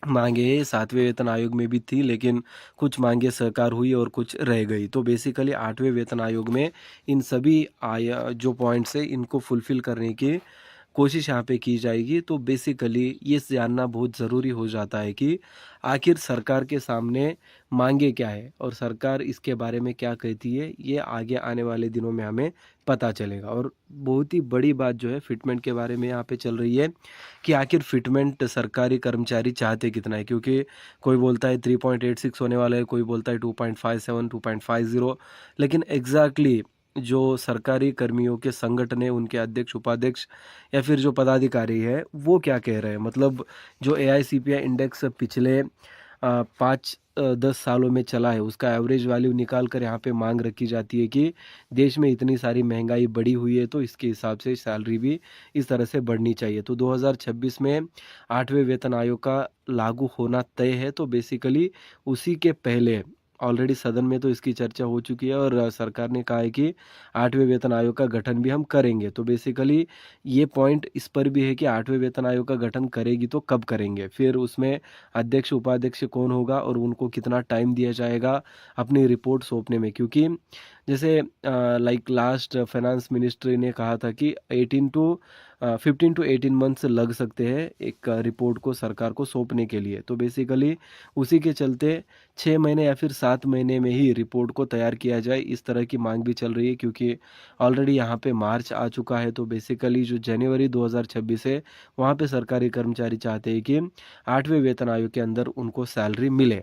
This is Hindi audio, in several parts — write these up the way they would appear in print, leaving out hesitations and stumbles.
मांगे 7वें वेतन आयोग में भी थी, लेकिन कुछ मांगे स्वीकार हुई और कुछ रह गई। तो बेसिकली 8वें वेतन आयोग में इन सभी जो पॉइंट्स है इनको फुलफ़िल करने की कोशिश यहाँ पे की जाएगी। तो बेसिकली ये जानना बहुत ज़रूरी हो जाता है कि आखिर सरकार के सामने मांगे क्या है और सरकार इसके बारे में क्या कहती है, ये आगे आने वाले दिनों में हमें पता चलेगा। और बहुत ही बड़ी बात जो है फिटमेंट के बारे में यहाँ पे चल रही है कि आखिर फिटमेंट सरकारी कर्मचारी चाहते कितना है, क्योंकि कोई बोलता है 3.86 होने वाला है, कोई बोलता है 2.57, 2.50, लेकिन एग्जैक्टली जो सरकारी कर्मियों के संगठन है, उनके अध्यक्ष, उपाध्यक्ष या फिर जो पदाधिकारी है, वो क्या कह रहे हैं। मतलब जो एआईसीपीआई इंडेक्स पिछले 5-10 सालों में चला है, उसका एवरेज वैल्यू निकाल कर यहाँ पे मांग रखी जाती है कि देश में इतनी सारी महंगाई बढ़ी हुई है, तो इसके हिसाब से सैलरी भी इस तरह से बढ़नी चाहिए। तो 2026 में 8वें वेतन आयोग का लागू होना तय है। तो बेसिकली उसी के पहले ऑलरेडी सदन में तो इसकी चर्चा हो चुकी है और सरकार ने कहा है कि 8वें वेतन आयोग का गठन भी हम करेंगे। तो बेसिकली ये पॉइंट इस पर भी है कि 8वें वेतन आयोग का गठन करेगी तो कब करेंगे, फिर उसमें अध्यक्ष उपाध्यक्ष कौन होगा और उनको कितना टाइम दिया जाएगा अपनी रिपोर्ट सौंपने में। क्योंकि जैसे लाइक लास्ट फाइनेंस मिनिस्ट्री ने कहा था कि 15 टू 18 मंथ्स लग सकते हैं एक रिपोर्ट को सरकार को सौंपने के लिए। तो बेसिकली उसी के चलते 6 महीने या फिर 7 महीने में ही रिपोर्ट को तैयार किया जाए, इस तरह की मांग भी चल रही है। क्योंकि ऑलरेडी यहाँ पे मार्च आ चुका है। तो बेसिकली जो जनवरी 2026 है, वहाँ पे सरकारी कर्मचारी चाहते हैं कि 8वें वेतन आयोग के अंदर उनको सैलरी मिले।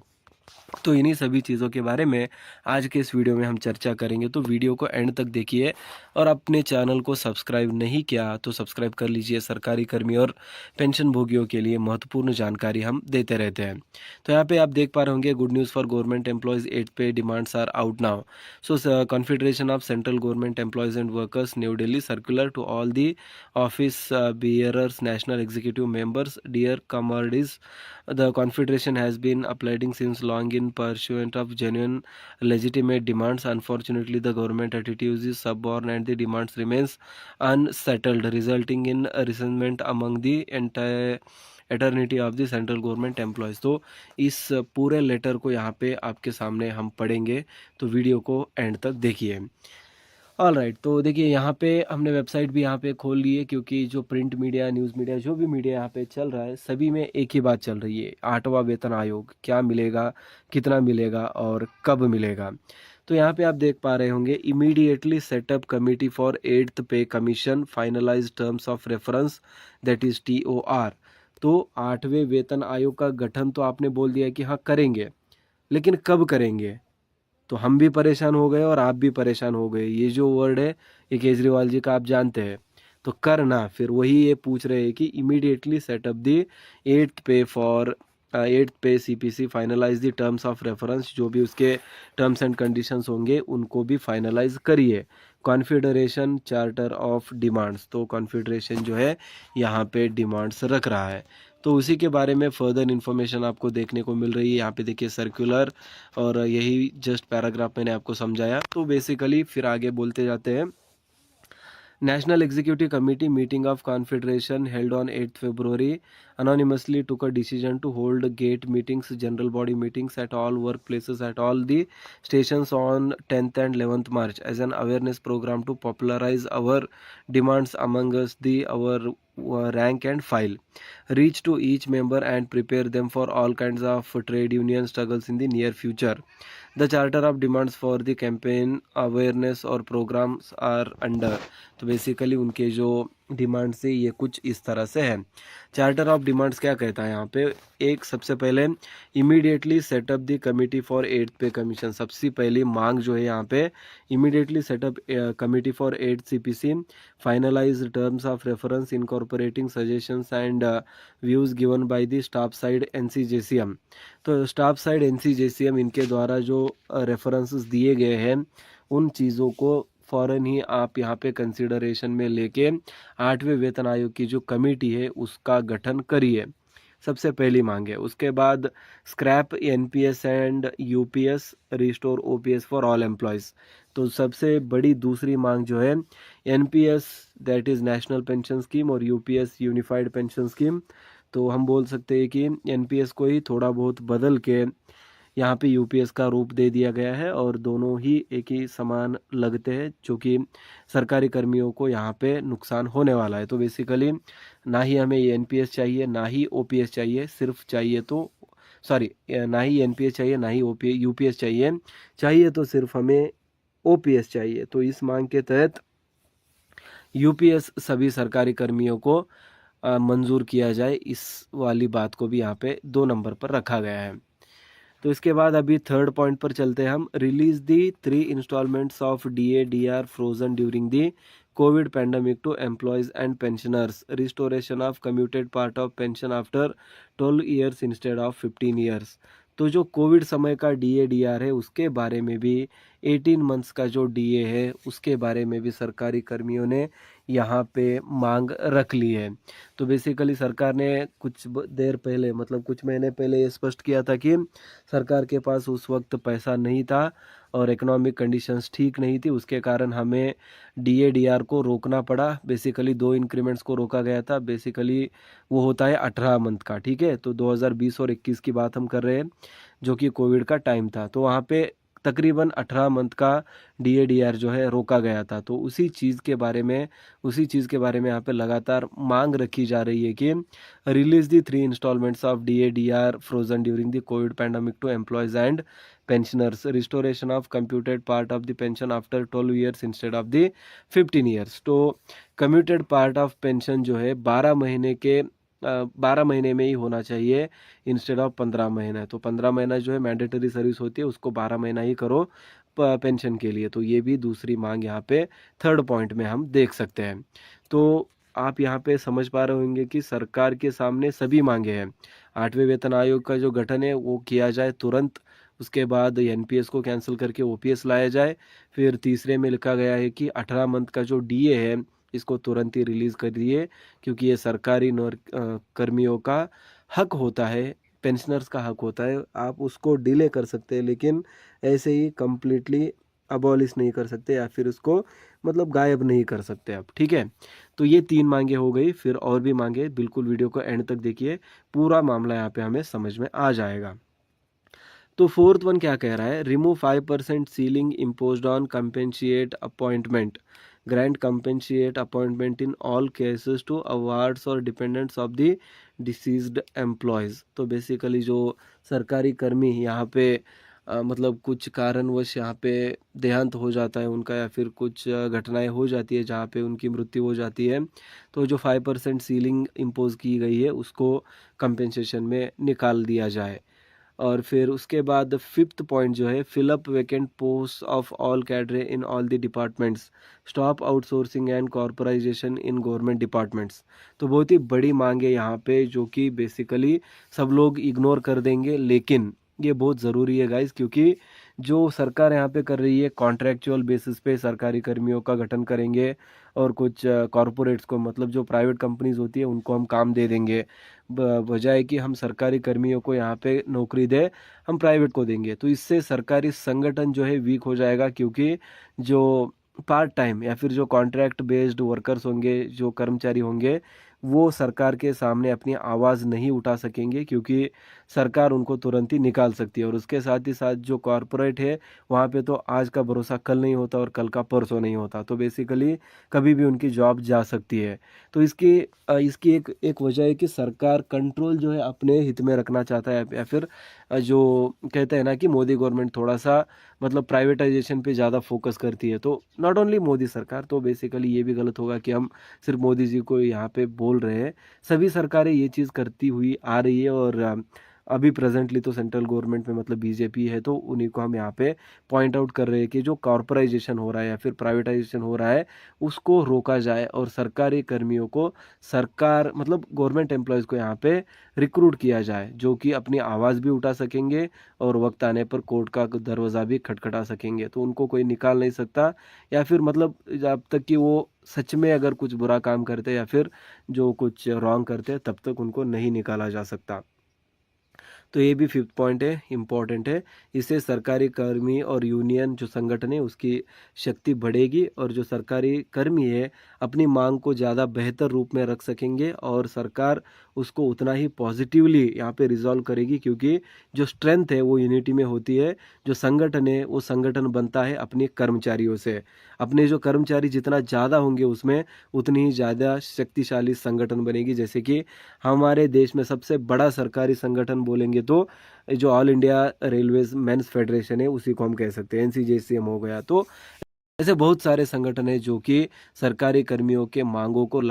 तो इन्हीं सभी चीज़ों के बारे में आज के इस वीडियो में हम चर्चा करेंगे। तो वीडियो को एंड तक देखिए और अपने चैनल को सब्सक्राइब नहीं किया तो सब्सक्राइब कर लीजिए। सरकारी कर्मी और पेंशन भोगियों के लिए महत्वपूर्ण जानकारी हम देते रहते हैं। तो यहाँ पे आप देख पा रहे होंगे, good news for government employees, 8 pay demands are out now. So confederation of central government employees and workers, New Delhi, circular to all the office bearers, national executive members, dear comrades, the confederation has been applauding since long in pursuit of genuine legitimate demands. Unfortunately, the government attitude is suborn and the demands remains unsettled, resulting in resentment among the entire eternity of the central government employees. तो इस पूरे लेटर को यहाँ पे आपके सामने हम पढ़ेंगे, तो वीडियो को एंड तक देखिए। ऑलराइट, तो देखिए यहाँ पे हमने वेबसाइट भी यहाँ पे खोल ली है, क्योंकि जो प्रिंट मीडिया, न्यूज़ मीडिया, जो भी मीडिया यहाँ पे चल रहा है, सभी में एक ही बात चल रही है, 8वां वेतन आयोग क्या मिलेगा, कितना मिलेगा और कब मिलेगा। तो यहाँ पे आप देख पा रहे होंगे, immediately setup committee for 8th pay commission, finalise terms of reference, that is TOR। तो 8वें वेतन आयोग का गठन तो आपने बोल दिया कि हाँ करेंगे, लेकिन कब करेंगे। तो हम भी परेशान हो गए और आप भी परेशान हो गए। ये जो वर्ड है, ये केजरीवाल जी का आप जानते हैं। तो करना फिर वही ये पूछ रहे हैं कि immediately setup the 8th pay CPC, finalise the terms of reference, जो भी उसके टर्म्स एंड कंडीशंस होंगे उनको भी फाइनलाइज करिए। कॉन्फेडरेशन चार्टर ऑफ डिमांड्स, तो कॉन्फेडरेशन जो है यहाँ पे डिमांड्स रख रहा है। तो उसी के बारे में फर्दर इन्फॉर्मेशन आपको देखने को मिल रही है। यहाँ पे देखिए सर्कुलर, और यही जस्ट पैराग्राफ मैंने आपको समझाया। तो बेसिकली फिर आगे बोलते जाते हैं। National Executive Committee meeting of Confederation held on 8th February anonymously took a decision to hold gate meetings, general body meetings at all workplaces at all the stations on 10th and 11th March as an awareness program to popularize our demands among us, our rank and file, reach to each member and prepare them for all kinds of trade union struggles in the near future. The charter of demands for the campaign awareness और programs are under। तो बेसिकली उनके जो डिमांड्स है ये कुछ इस तरह से है। चार्टर ऑफ डिमांड्स क्या कहता है यहाँ पे, एक सबसे पहले immediately setup the committee for 8th pay commission. सबसे पहली मांग जो है यहाँ पे, immediately setup committee for 8th CPC, finalise terms of reference incorporating suggestions and views given by the staff side NCJCM। तो स्टाफ साइड NCJCM इनके द्वारा जो रेफरेंसेस दिए गए हैं, उन चीज़ों को फ़ौरन ही आप यहाँ पे कंसिडरेशन में लेके 8वें वेतन आयोग की जो कमेटी है उसका गठन करिए। सबसे पहली मांग है। उसके बाद scrap NPS and UPS, restore OPS for all employees. तो सबसे बड़ी दूसरी मांग जो है, NPS that is national pension scheme और UPS यूनिफाइड पेंशन स्कीम, तो हम बोल सकते हैं कि एनपीएस को ही थोड़ा बहुत बदल के यहाँ पे यूपीएस का रूप दे दिया गया है और दोनों ही एक ही समान लगते हैं, जो कि सरकारी कर्मियों को यहाँ पे नुकसान होने वाला है। तो बेसिकली ना ही हमें ये एनपीएस चाहिए, ना ही ओपीएस चाहिए, सिर्फ चाहिए तो सॉरी ना ही एनपीएस चाहिए, ना ही ओपी यूपीएस चाहिए, चाहिए तो सिर्फ हमें ओपीएस चाहिए। तो इस मांग के तहत यूपीएस सभी सरकारी कर्मियों को मंजूर किया जाए, इस वाली बात को भी यहाँ पे 2 नंबर पर रखा गया है। तो इसके बाद अभी थर्ड पॉइंट पर चलते हैं हम। Release the 3 instalments of DA DR frozen during the COVID pandemic to employees and pensioners, restoration of commuted part of pension after 12 years instead of 15 years. तो जो कोविड समय का डीए डीआर है उसके बारे में भी, 18 मंथ्स का जो डीए है उसके बारे में भी सरकारी कर्मियों ने यहाँ पे मांग रख ली है। तो बेसिकली सरकार ने कुछ देर पहले, मतलब कुछ महीने पहले ये स्पष्ट किया था कि सरकार के पास उस वक्त पैसा नहीं था और इकोनॉमिक कंडीशंस ठीक नहीं थी, उसके कारण हमें डीए डीआर को रोकना पड़ा। बेसिकली 2 इंक्रीमेंट्स को रोका गया था। बेसिकली वो होता है 18 मंथ का, ठीक है। तो 2020 और 21 की बात हम कर रहे हैं, जो कि कोविड का टाइम था। तो वहाँ पे तकरीबन 18 मंथ का डीए डीआर जो है रोका गया था। तो उसी चीज़ के बारे में यहाँ पे लगातार मांग रखी जा रही है कि release the 3 instalments of DA DR frozen during the COVID pandemic to employees and pensioners, restoration of computed part of the pension after 12 years instead of the 15 years. तो कम्यूटेड पार्ट ऑफ पेंशन जो है 12 महीने में ही होना चाहिए इंस्टेड ऑफ 15 महीना। तो 15 महीना जो है मैंडेटरी सर्विस होती है, उसको 12 महीना ही करो पेंशन के लिए। तो ये भी दूसरी मांग यहाँ पे थर्ड पॉइंट में हम देख सकते हैं। तो आप यहाँ पे समझ पा रहे होंगे कि सरकार के सामने सभी मांगे हैं। 8वें वेतन आयोग का जो गठन है वो किया जाए तुरंत, उसके बाद एनपीएस को कैंसिल करके ओपीएस लाया जाए। फिर तीसरे में लिखा गया है कि 18 मंथ का जो डीए है इसको तुरंत ही रिलीज़ कर दिए, क्योंकि ये सरकारी कर्मियों का हक होता है, पेंशनर्स का हक होता है। आप उसको डिले कर सकते हैं, लेकिन ऐसे ही कंप्लीटली अबॉलिश नहीं कर सकते या फिर उसको मतलब गायब नहीं कर सकते आप, ठीक है। तो ये 3 मांगे हो गई, फिर और भी मांगे, बिल्कुल वीडियो को एंड तक देखिए, पूरा मामला यहाँ पे हमें समझ में आ जाएगा। तो फोर्थ वन क्या कह रहा है, remove 5% ceiling imposed on compassionate appointment, grant compassionate appointment in all cases to awards और dependents of the deceased employees. तो बेसिकली जो सरकारी कर्मी यहाँ पे मतलब कुछ कारणवश यहाँ पे देहांत हो जाता है उनका, या फिर कुछ घटनाएं हो जाती है जहाँ पे उनकी मृत्यु हो जाती है, तो जो 5% सीलिंग इम्पोज की गई है उसको कंपेंसेशन में निकाल दिया जाए। और फिर उसके बाद फिफ्थ पॉइंट जो है, fill up vacant post of all cadre in all the departments, stop outsourcing and corporatisation in government departments. तो बहुत ही बड़ी मांग है यहाँ पे, जो कि बेसिकली सब लोग इग्नोर कर देंगे, लेकिन ये बहुत ज़रूरी है गाइस, क्योंकि जो सरकार यहाँ पे कर रही है कॉन्ट्रैक्चुअल बेसिस पे सरकारी कर्मियों का गठन करेंगे और कुछ कॉरपोरेट्स को, मतलब जो प्राइवेट कंपनीज होती है उनको हम काम दे देंगे, बजाय कि हम सरकारी कर्मियों को यहाँ पे नौकरी दे, हम प्राइवेट को देंगे। तो इससे सरकारी संगठन जो है वीक हो जाएगा, क्योंकि जो पार्ट टाइम या फिर जो कॉन्ट्रैक्ट बेस्ड वर्कर्स होंगे, जो कर्मचारी होंगे, वो सरकार के सामने अपनी आवाज़ नहीं उठा सकेंगे, क्योंकि सरकार उनको तुरंत ही निकाल सकती है। और उसके साथ ही साथ जो कॉरपोरेट है वहाँ पे तो आज का भरोसा कल नहीं होता और कल का परसों नहीं होता, तो बेसिकली कभी भी उनकी जॉब जा सकती है। तो इसकी एक वजह है कि सरकार कंट्रोल जो है अपने हित में रखना चाहता है, या फिर जो कहते हैं ना कि मोदी गवर्नमेंट थोड़ा सा मतलब प्राइवेटाइजेशन पे ज़्यादा फोकस करती है। तो नॉट ओनली मोदी सरकार, तो बेसिकली ये भी गलत होगा कि हम सिर्फ मोदी जी को यहाँ पे बोल रहे हैं, सभी सरकारें ये चीज़ करती हुई आ रही है। और अभी प्रेजेंटली तो सेंट्रल गवर्नमेंट में मतलब बीजेपी है, तो उन्हीं को हम यहाँ पे पॉइंट आउट कर रहे हैं कि जो कॉर्पोराइजेशन हो रहा है या फिर प्राइवेटाइजेशन हो रहा है उसको रोका जाए, और सरकारी कर्मियों को, सरकार मतलब गवर्नमेंट एम्प्लॉयज़ को यहाँ पे रिक्रूट किया जाए, जो कि अपनी आवाज़ भी उठा सकेंगे और वक्त आने पर कोर्ट का दरवाज़ा भी खटखटा सकेंगे। तो उनको कोई निकाल नहीं सकता, या फिर मतलब जब तक कि वो सच में अगर कुछ बुरा काम करते या फिर जो कुछ रॉन्ग करते, तब तक उनको नहीं निकाला जा सकता। तो ये भी फिफ्थ पॉइंट है, इम्पॉर्टेंट है। इससे सरकारी कर्मी और यूनियन जो संगठन है उसकी शक्ति बढ़ेगी, और जो सरकारी कर्मी है अपनी मांग को ज़्यादा बेहतर रूप में रख सकेंगे और सरकार उसको उतना ही पॉजिटिवली यहाँ पे रिजॉल्व करेगी, क्योंकि जो स्ट्रेंथ है वो यूनिटी में होती है। जो संगठन है वो संगठन बनता है अपने कर्मचारियों से। अपने जो कर्मचारी जितना ज़्यादा होंगे उसमें उतनी ही ज़्यादा शक्तिशाली संगठन बनेगी। जैसे कि हमारे देश में सबसे बड़ा सरकारी संगठन बोलेंगे तो जो All India Railwaymen's Federation है उसी को हम कह सकते हैं। एनसीजेसीएम हो गया। तो ऐसे बहुत सारे संगठन हैं जो कि सरकारी कर्मियों के मांगों को